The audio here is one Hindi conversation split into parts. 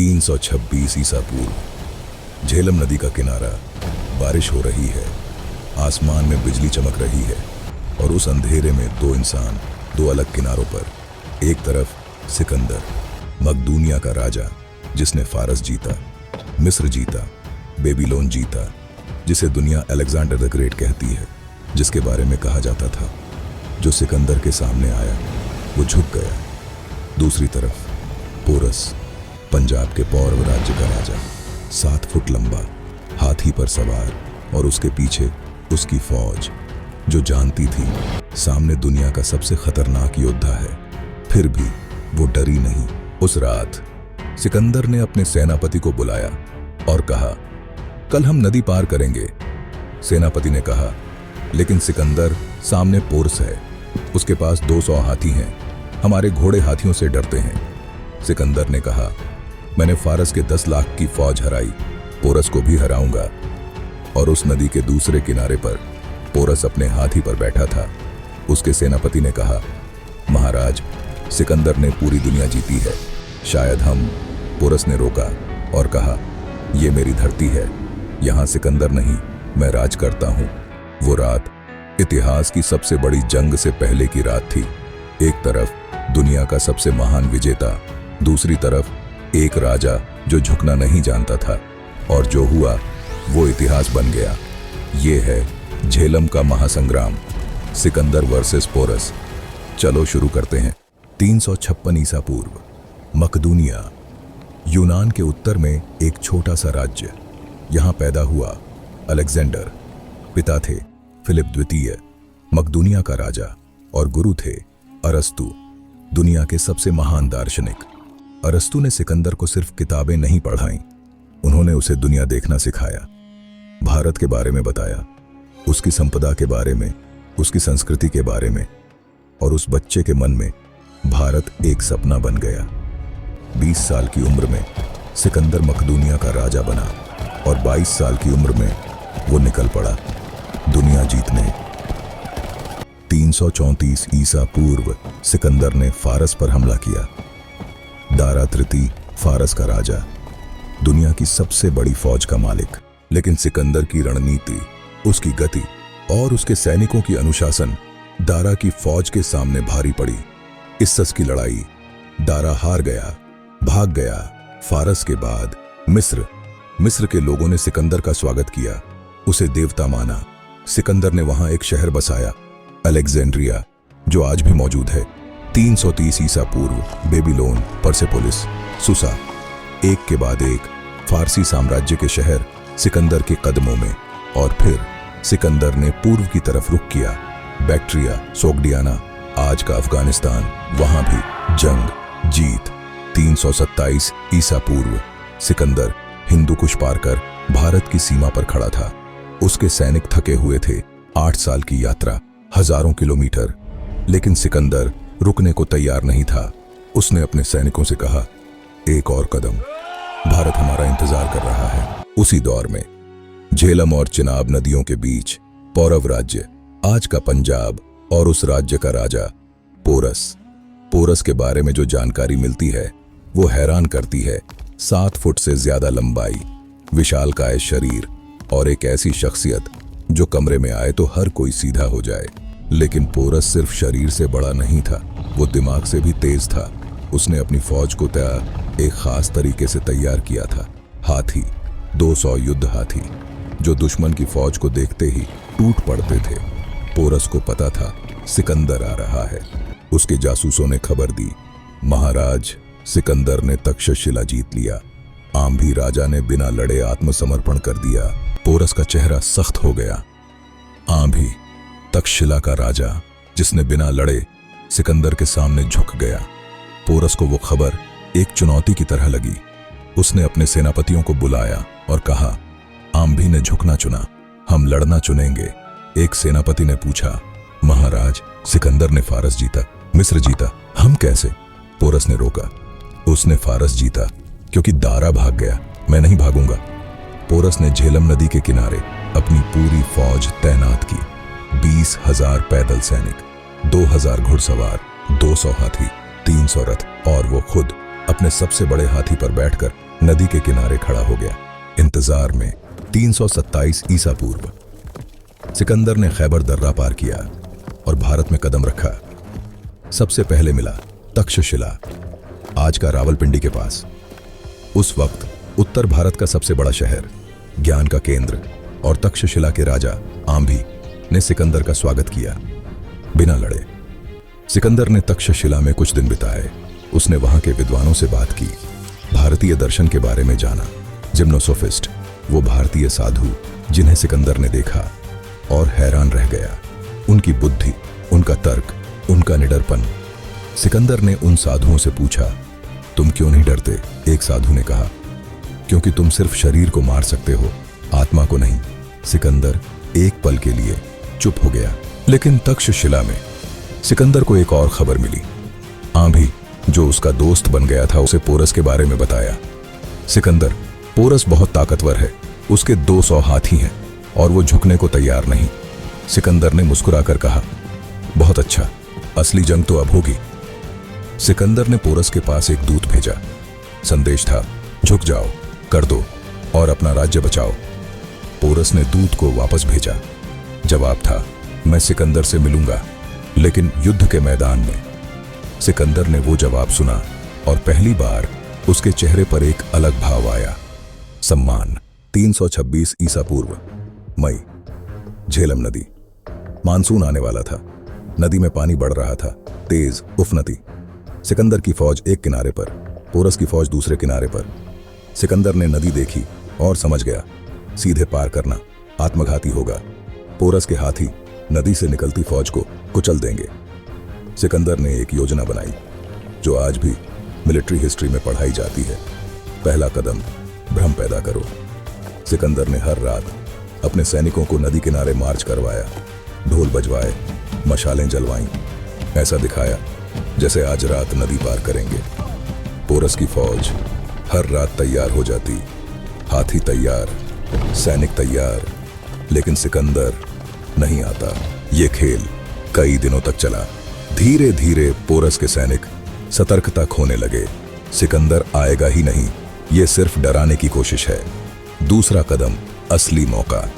326 ईसा पूर्व। झेलम नदी का किनारा, बारिश हो रही है, आसमान में बिजली चमक रही है और उस अंधेरे में दो इंसान, दो अलग किनारों पर। एक तरफ सिकंदर, मकदूनिया का राजा, जिसने फारस जीता, मिस्र जीता, बेबीलोन जीता, जिसे दुनिया अलेक्जेंडर द ग्रेट कहती है, जिसके बारे में कहा जाता था। जो सिकंदर के सामने आया वो झुक गया। दूसरी तरफ पोरस, पंजाब के पौरव राज्य का राजा, 7 फुट लंबा, हाथी पर सवार, और उसके पीछे उसकी फौज, जो जानती थी सामने दुनिया का सबसे खतरनाक योद्धा है। फिर भी वो डरी नहीं। उस रात सिकंदर ने अपने सेनापति को बुलाया और कहा, कल हम नदी पार करेंगे। सेनापति ने कहा, लेकिन सिकंदर, सामने पोरस है, उसके पास 200 हाथी हैं, हमारे घोड़े हाथियों से डरते हैं। सिकंदर ने कहा, मैंने फारस के 10 लाख की फौज हराई, पोरस को भी हराऊंगा। और उस नदी के दूसरे किनारे पर पोरस अपने हाथी पर बैठा था। उसके सेनापति ने कहा, महाराज, सिकंदर ने पूरी दुनिया जीती है, शायद हम। पोरस ने रोका और कहा, यह मेरी धरती है, यहां सिकंदर नहीं, मैं राज करता हूं। वो रात इतिहास की सबसे बड़ी जंग से पहले की रात थी। एक तरफ दुनिया का सबसे महान विजेता, दूसरी तरफ एक राजा जो झुकना नहीं जानता था, और जो हुआ वो इतिहास बन गया। ये है झेलम का महासंग्राम, सिकंदर वर्सेस पोरस। चलो शुरू करते हैं। 356 ईसा पूर्व। मकदूनिया, यूनान के उत्तर में एक छोटा सा राज्य। यहां पैदा हुआ अलेक्जेंडर। पिता थे फिलिप द्वितीय, मकदूनिया का राजा, और गुरु थे अरस्तु, दुनिया के सबसे महान दार्शनिक। अरस्तु ने सिकंदर को सिर्फ किताबें नहीं पढ़ाईं, उन्होंने उसे दुनिया देखना सिखाया, भारत के बारे में बताया, उसकी संपदा के बारे में, उसकी संस्कृति के बारे में। और उस बच्चे के मन में भारत एक सपना बन गया। 20 साल की उम्र में सिकंदर मकदूनिया का राजा बना, और 22 साल की उम्र में वो निकल पड़ा दुनिया जीतने। 334 ईसा पूर्व सिकंदर ने फारस पर हमला किया। दारा तृतीय, फारस का राजा, दुनिया की सबसे बड़ी फौज का मालिक। लेकिन सिकंदर की रणनीति, उसकी गति और उसके सैनिकों की अनुशासन दारा की फौज के सामने भारी पड़ी। इस्सस की लड़ाई, दारा हार गया, भाग गया। फारस के बाद मिस्र के लोगों ने सिकंदर का स्वागत किया, उसे देवता माना। सिकंदर ने वहां एक शहर बसाया, अलेक्जेंड्रिया, जो आज भी मौजूद है। 330 ईसा पूर्व बेबीलोन, परसेपोलिस, सुसा, एक के बाद एक फारसी साम्राज्य के शहर सिकंदर के कदमों में। और फिर सिकंदर ने पूर्व की तरफ रुख किया, बैक्ट्रिया, सोग्डियाना, आज का अफगानिस्तान, वहां भी जंग, जीत। 327 ईसा पूर्व सिकंदर हिंदू कुश पार कर भारत की सीमा पर खड़ा था। उसके सैनिक थके हुए थे, 8 साल की यात्रा, हजारों किलोमीटर। लेकिन सिकंदर रुकने को तैयार नहीं था। उसने अपने सैनिकों से कहा, एक और कदम, भारत हमारा इंतजार कर रहा है। उसी दौर में झेलम और चिनाब नदियों के बीच पौरव राज्य, आज का पंजाब, और उस राज्य का राजा पोरस। पोरस के बारे में जो जानकारी मिलती है वो हैरान करती है। 7 फुट से ज्यादा लंबाई, विशालकाय शरीर, और एक ऐसी शख्सियत जो कमरे में आए तो हर कोई सीधा हो जाए। लेकिन पोरस सिर्फ शरीर से बड़ा नहीं था, वो दिमाग से भी तेज था। उसने अपनी फौज को एक खास तरीके से तैयार किया था। हाथी, 200 युद्ध हाथी, जो दुश्मन की फौज को देखते ही टूट पड़ते थे। पोरस को पता था सिकंदर आ रहा है। उसके जासूसों ने खबर दी, महाराज, सिकंदर ने तक्षशिला जीत लिया। आम्भी राजा ने बिना लड़े आत्मसमर्पण कर दिया। पोरस का चेहरा सख्त हो गया। आम्भी, तक्षशिला का राजा, जिसने बिना लड़े सिकंदर के सामने झुक गया। पोरस को वो खबर एक चुनौती की तरह लगी। उसने अपने सेनापतियों को बुलाया और कहा, आम्भी ने झुकना चुना, हम लड़ना चुनेंगे। एक सेनापति ने पूछा, महाराज, सिकंदर ने फारस जीता, मिस्र जीता, हम कैसे? पोरस ने रोका, उसने फारस जीता क्योंकि दारा भाग गया, मैं नहीं भागूंगा। पोरस ने झेलम नदी के किनारे अपनी पूरी फौज तैनात की। 20,000 पैदल सैनिक, 2,000 घुड़सवार, 200 हाथी, 300 रथ, और वो खुद अपने सबसे बड़े हाथी पर बैठकर नदी के किनारे खड़ा हो गया। इंतजार में 327 ईसा पूर्व सिकंदर ने खैबर दर्रा पार किया और भारत में कदम रखा। सबसे पहले मिला तक्षशिला, आज का रावलपिंडी के पास। उस वक्त उत्तर भारत का सबसे बड़ा शहर, ज्ञान का केंद्र और तक्षशिला के राजा आंभी ने सिकंदर का स्वागत किया बिना लड़े। सिकंदर ने तक्षशिला में कुछ दिन बिताए। उसने वहां के विद्वानों से बात की, भारतीय दर्शन के बारे में जाना। जिम्नोसोफिस्ट, वो भारतीय साधु जिन्हें सिकंदर ने देखा और हैरान रह गया। उनकी बुद्धि, उनका तर्क, उनका निडरपन। सिकंदर ने उन साधुओं से पूछा, तुम क्यों नहीं डरते? एक साधु ने कहा, क्योंकि तुम सिर्फ शरीर को मार सकते हो, आत्मा को नहीं। सिकंदर एक पल के लिए चुप हो गया। लेकिन तक्षशिला में सिकंदर को एक और खबर मिली। आंभी, जो उसका दोस्त बन गया था, उसे पोरस के बारे में बताया। सिकंदर, पोरस बहुत ताकतवर है, उसके 200 हाथी हैं और वो झुकने को तैयार नहीं। सिकंदर ने मुस्कुराकर कहा, बहुत अच्छा, असली जंग तो अब होगी। सिकंदर ने पोरस के पास एक दूत भेजा। संदेश था, झुक जाओ, कर दो और अपना राज्य बचाओ। पोरस ने दूत को वापस भेजा। जवाब था, मैं सिकंदर से मिलूंगा, लेकिन युद्ध के मैदान में। सिकंदर ने वो जवाब सुना और पहली बार उसके चेहरे पर एक अलग भाव आया, सम्मान। 326 ईसा पूर्व मई, झेलम नदी। मानसून आने वाला था। नदी में पानी बढ़ रहा था, तेज उफनती। सिकंदर की फौज एक किनारे पर, पोरस की फौज दूसरे किनारे पर। सिकंदर ने नदी देखी और समझ गया, सीधे पार करना आत्मघाती होगा। पोरस के हाथी नदी से निकलती फौज को कुचल देंगे। सिकंदर ने एक योजना बनाई जो आज भी मिलिट्री हिस्ट्री में पढ़ाई जाती है। पहला कदम, भ्रम पैदा करो। सिकंदर ने हर रात अपने सैनिकों को नदी किनारे मार्च करवाया, ढोल बजवाए, मशालें जलवाईं। ऐसा दिखाया जैसे आज रात नदी पार करेंगे। पोरस की फौज हर रात तैयार हो जाती, हाथी तैयार, सैनिक तैयार, लेकिन सिकंदर नहीं आता। ये खेल कई दिनों तक चला। धीरे धीरे पोरस के सैनिक सतर्कता खोने लगे। सिकंदर आएगा ही नहीं, ये सिर्फ डराने की कोशिश है। दूसरा कदम, असली मौका।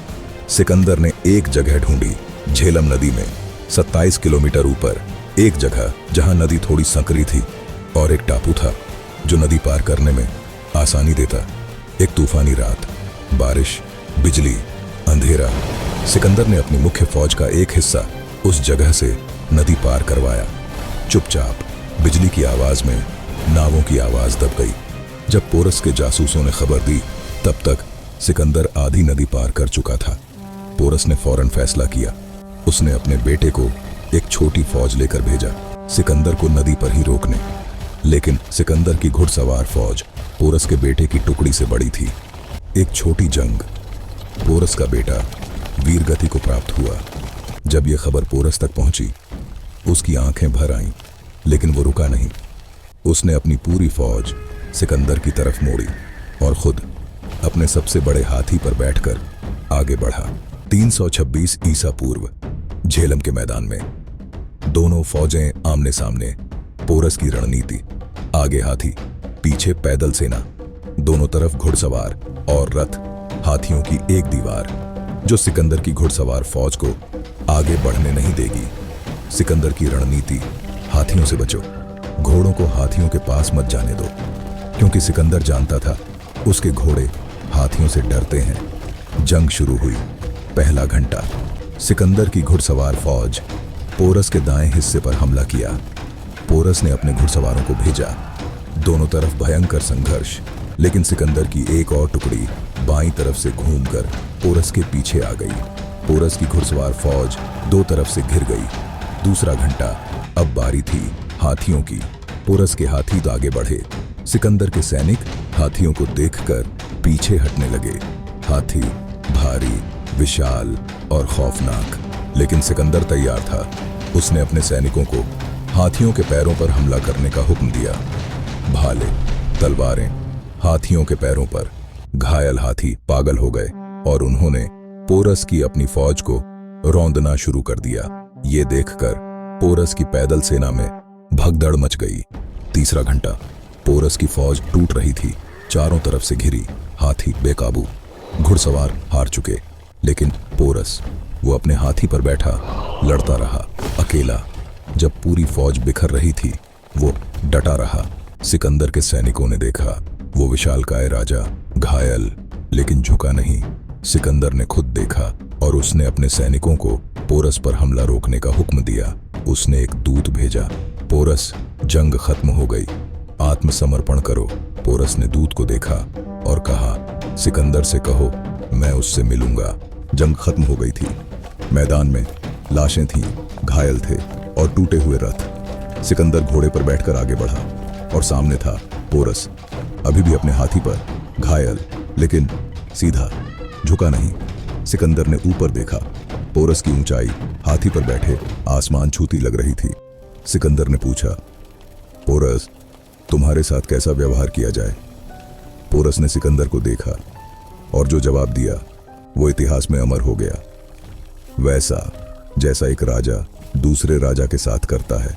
सिकंदर ने एक जगह ढूंढी, झेलम नदी में 27 किलोमीटर ऊपर, एक जगह जहां नदी थोड़ी संकरी थी और एक टापू था जो नदी पार करने में आसानी देता। एक तूफानी रात, बारिश, बिजली, अंधेरा। सिकंदर ने अपनी मुख्य फौज का एक हिस्सा उस जगह से नदी पार करवाया। चुपचाप, बिजली की आवाज में नावों की आवाज दब गई। जब पोरस के जासूसों ने खबर दी, तब तक सिकंदर आधी नदी पार कर चुका था। पोरस ने फौरन फैसला किया। उसने अपने बेटे को एक छोटी फौज लेकर भेजा, सिकंदर को नदी पर ही रोकने। लेकिन सिकंदर की घुड़सवार फौज पोरस के बेटे की टुकड़ी से बड़ी थी। एक छोटी जंग, पोरस का बेटा वीरगति को प्राप्त हुआ। जब यह खबर पोरस तक पहुंची, उसकी आंखें भर आईं, लेकिन वो रुका नहीं। उसने अपनी पूरी फौज सिकंदर की तरफ मोड़ी और खुद अपने सबसे बड़े हाथी पर बैठकर आगे बढ़ा। 326 ईसा पूर्व, झेलम के मैदान में दोनों फौजें आमने सामने। पोरस की रणनीति, आगे हाथी, पीछे पैदल सेना, दोनों तरफ घुड़सवार और रथ, हाथियों की एक दीवार जो सिकंदर की घुड़सवार फौज को आगे बढ़ने नहीं देगी। सिकंदर की रणनीति, हाथियों से बचो, घोड़ों को हाथियों के पास मत जाने दो, क्योंकि सिकंदर जानता था उसके घोड़े हाथियों से डरते हैं। जंग शुरू हुई। पहला घंटा, सिकंदर की घुड़सवार फौज पोरस के दाएं हिस्से पर हमला किया। पोरस ने अपने घुड़सवारों को भेजा। दोनों तरफ भयंकर संघर्ष, लेकिन सिकंदर की एक और टुकड़ी बाईं तरफ से घूमकर पोरस के पीछे आ गई। पोरस की घुड़सवार फौज दो तरफ से घिर गई। दूसरा घंटा, अब बारी थी हाथियों की। पोरस के हाथी आगे बढ़े। सिकंदर के सैनिक हाथियों को देखकर पीछे हटने लगे। हाथी भारी, विशाल और खौफनाक, लेकिन सिकंदर तैयार था। उसने अपने सैनिकों को हाथियों के पैरों पर हमला करने का हुक्म दिया। भाले, तलवारें हाथियों के पैरों पर। घायल हाथी पागल हो गए और उन्होंने पोरस की अपनी फौज को रौंदना शुरू कर दिया। ये देखकर पोरस की पैदल सेना में भगदड़ मच गई। तीसरा घंटा, पोरस की फौज टूट रही थी, चारों तरफ से घिरी, हाथी बेकाबू, घुड़सवार हार चुके। लेकिन पोरस, वो अपने हाथी पर बैठा लड़ता रहा, अकेला। जब पूरी फौज बिखर रही थी, वो डटा रहा। सिकंदर के सैनिकों ने देखा, वो विशालकाय राजा घायल, लेकिन झुका नहीं। सिकंदर ने खुद देखा और उसने अपने सैनिकों को पोरस पर हमला रोकने का हुक्म दिया। उसने एक दूत भेजा, पोरस, जंग खत्म हो गई, आत्मसमर्पण करो। पोरस ने दूत को देखा और कहा, सिकंदर से कहो मैं उससे मिलूंगा। जंग खत्म हो गई थी। मैदान में लाशें थीं, घायल थे और टूटे हुए रथ। सिकंदर घोड़े पर बैठकर आगे बढ़ा और सामने था पोरस, अभी भी अपने हाथी पर, घायल लेकिन सीधा, झुका नहीं। सिकंदर ने ऊपर देखा। पोरस की ऊंचाई हाथी पर बैठे आसमान छूती लग रही थी। सिकंदर ने पूछा, पोरस, तुम्हारे साथ कैसा व्यवहार किया जाए? पोरस ने सिकंदर को देखा और जो जवाब दिया वो इतिहास में अमर हो गया। वैसा जैसा एक राजा दूसरे राजा के साथ करता है।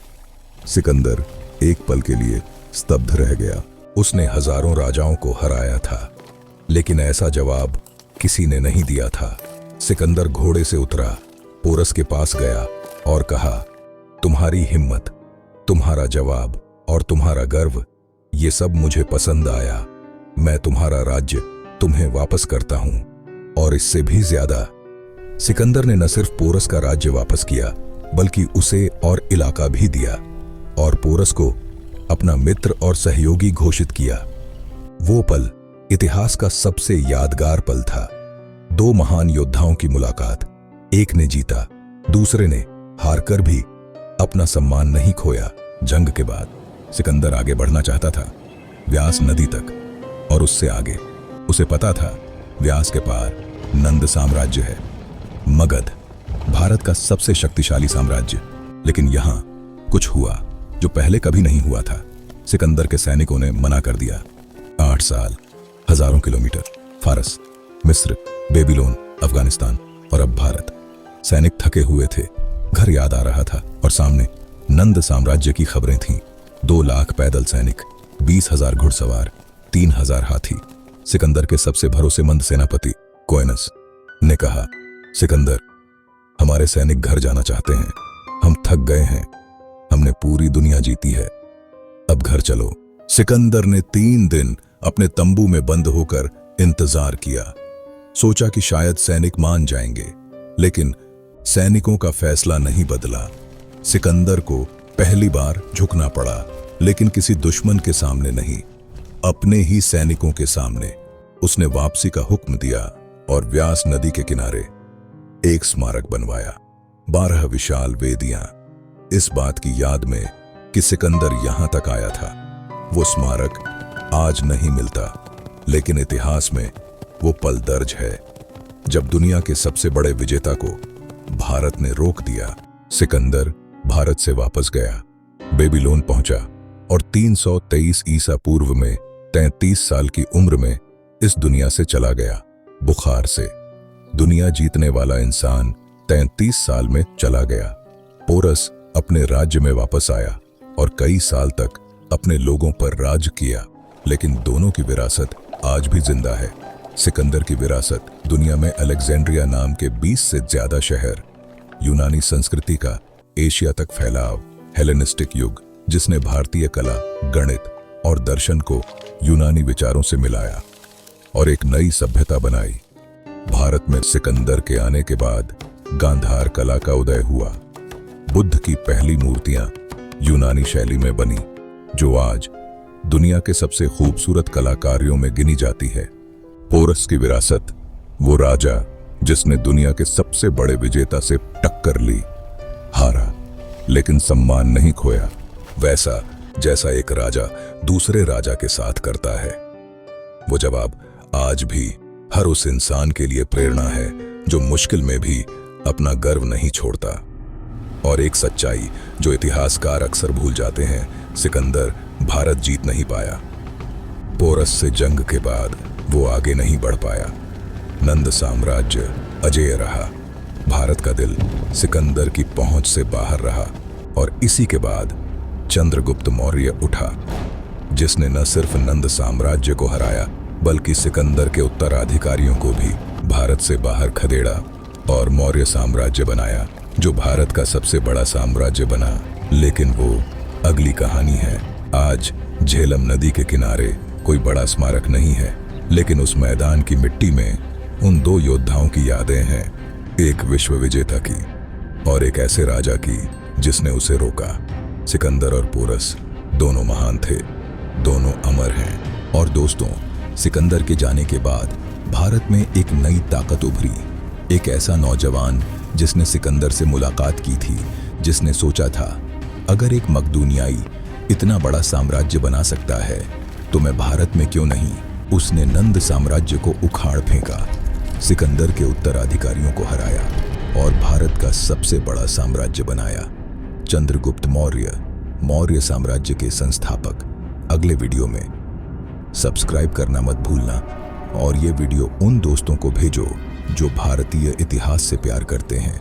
सिकंदर एक पल के लिए स्तब्ध रह गया। उसने हजारों राजाओं को हराया था, लेकिन ऐसा जवाब किसी ने नहीं दिया था। सिकंदर घोड़े से उतरा, पोरस के पास गया और कहा, तुम्हारी हिम्मत, तुम्हारा जवाब और तुम्हारा गर्व, ये सब मुझे पसंद आया। मैं तुम्हारा राज्य तुम्हें वापस करता हूं, और इससे भी ज्यादा। सिकंदर ने न सिर्फ पोरस का राज्य वापस किया, बल्कि उसे और इलाका भी दिया, और पोरस को अपना मित्र और सहयोगी घोषित किया। वो पल इतिहास का सबसे यादगार पल था। दो महान योद्धाओं की मुलाकात, एक ने जीता, दूसरे ने हारकर भी अपना सम्मान नहीं खोया। जंग के बाद सिकंदर आगे बढ़ना चाहता था, व्यास नदी तक और उससे आगे। उसे पता था व्यास के पार नंद साम्राज्य है, मगध, भारत का सबसे शक्तिशाली साम्राज्य। लेकिन यहां कुछ हुआ जो पहले कभी नहीं हुआ था। सिकंदर के सैनिकों ने मना कर दिया। 8 साल, हजारों किलोमीटर, फारस, मिस्र, बेबीलोन, अफगानिस्तान और अब भारत। सैनिक थके हुए थे, घर याद आ रहा था, और सामने नंद साम्राज्य की खबरें थीं। 2 लाख पैदल सैनिक, 20,000 घुड़सवार, 3,000 हाथी। सिकंदर के सबसे भरोसेमंद सेनापति कोएनस ने कहा, सिकंदर, हमारे सैनिक घर जाना चाहते हैं। हम थक गए हैं, हमने पूरी दुनिया जीती है, अब घर चलो। सिकंदर ने 3 दिन अपने तंबू में बंद होकर इंतजार किया। सोचा कि शायद सैनिक मान जाएंगे, लेकिन सैनिकों का फैसला नहीं बदला। सिकंदर को पहली बार झुकना पड़ा, लेकिन किसी दुश्मन के सामने नहीं, अपने ही सैनिकों के सामने। उसने वापसी का हुक्म दिया और व्यास नदी के किनारे एक स्मारक बनवाया। 12 विशाल वेदियां, इस बात की याद में कि सिकंदर यहां तक आया था। वो स्मारक आज नहीं मिलता, लेकिन इतिहास में वो पल दर्ज है जब दुनिया के सबसे बड़े विजेता को भारत ने रोक दिया। सिकंदर भारत से वापस गया, बेबीलोन पहुंचा और 323 ईसा पूर्व में 33 साल की उम्र में इस दुनिया से चला गया। बुखार से दुनिया जीतने वाला इंसान 33 साल में चला गया। पोरस अपने राज्य में वापस आया और कई साल तक अपने लोगों पर राज किया, लेकिन दोनों की विरासत आज भी जिंदा है। सिकंदर की विरासत दुनिया में अलेक्जेंड्रिया नाम के 20 से ज्यादा शहर, यूनानी संस्कृति का एशिया तक फैलाव, हेलेनिस्टिक युग जिसने भारतीय कला, गणित और दर्शन को यूनानी विचारों से मिलाया और एक नई सभ्यता बनाई। भारत में सिकंदर के आने के बाद गांधार कला का उदय हुआ। बुद्ध की पहली मूर्तियां यूनानी शैली में बनी, जो आज दुनिया के सबसे खूबसूरत कलाकारियों में गिनी जाती है। पोरस की विरासत, वो राजा जिसने दुनिया के सबसे बड़े विजेता से टक्कर ली, हारा लेकिन सम्मान नहीं खोया, वैसा जैसा एक राजा दूसरे राजा के साथ करता है। वो जवाब आज भी हर उस इंसान के लिए प्रेरणा है जो मुश्किल में भी अपना गर्व नहीं छोड़ता। और एक सच्चाई जो इतिहासकार अक्सर भूल जाते हैं, सिकंदर भारत जीत नहीं पाया। पोरस से जंग के बाद वो आगे नहीं बढ़ पाया। नंद साम्राज्य अजेय रहा, भारत का दिल सिकंदर की पहुंच से बाहर रहा, और इसी के बाद चंद्रगुप्त मौर्य उठा, जिसने न सिर्फ नंद साम्राज्य को हराया बल्कि सिकंदर के उत्तराधिकारियों को भी भारत से बाहर खदेड़ा और मौर्य साम्राज्य बनाया, जो भारत का सबसे बड़ा साम्राज्य बना। लेकिन वो अगली कहानी है। आज झेलम नदी के किनारे कोई बड़ा स्मारक नहीं है, लेकिन उस मैदान की मिट्टी में उन दो योद्धाओं की यादें हैं, एक विश्व विजेता की और एक ऐसे राजा की जिसने उसे रोका। सिकंदर और पोरस दोनों महान थे, दोनों अमर हैं। और दोस्तों, सिकंदर के जाने के बाद भारत में एक नई ताकत उभरी। एक ऐसा नौजवान जिसने सिकंदर से मुलाकात की थी, जिसने सोचा था अगर एक मकदूनियाई इतना बड़ा साम्राज्य बना सकता है तो मैं भारत में क्यों नहीं। उसने नंद साम्राज्य को उखाड़ फेंका, सिकंदर के उत्तराधिकारियों को हराया और भारत का सबसे बड़ा साम्राज्य बनाया। चंद्रगुप्त मौर्य साम्राज्य के संस्थापक। अगले वीडियो में सब्सक्राइब करना मत भूलना और ये वीडियो उन दोस्तों को भेजो जो भारतीय इतिहास से प्यार करते हैं।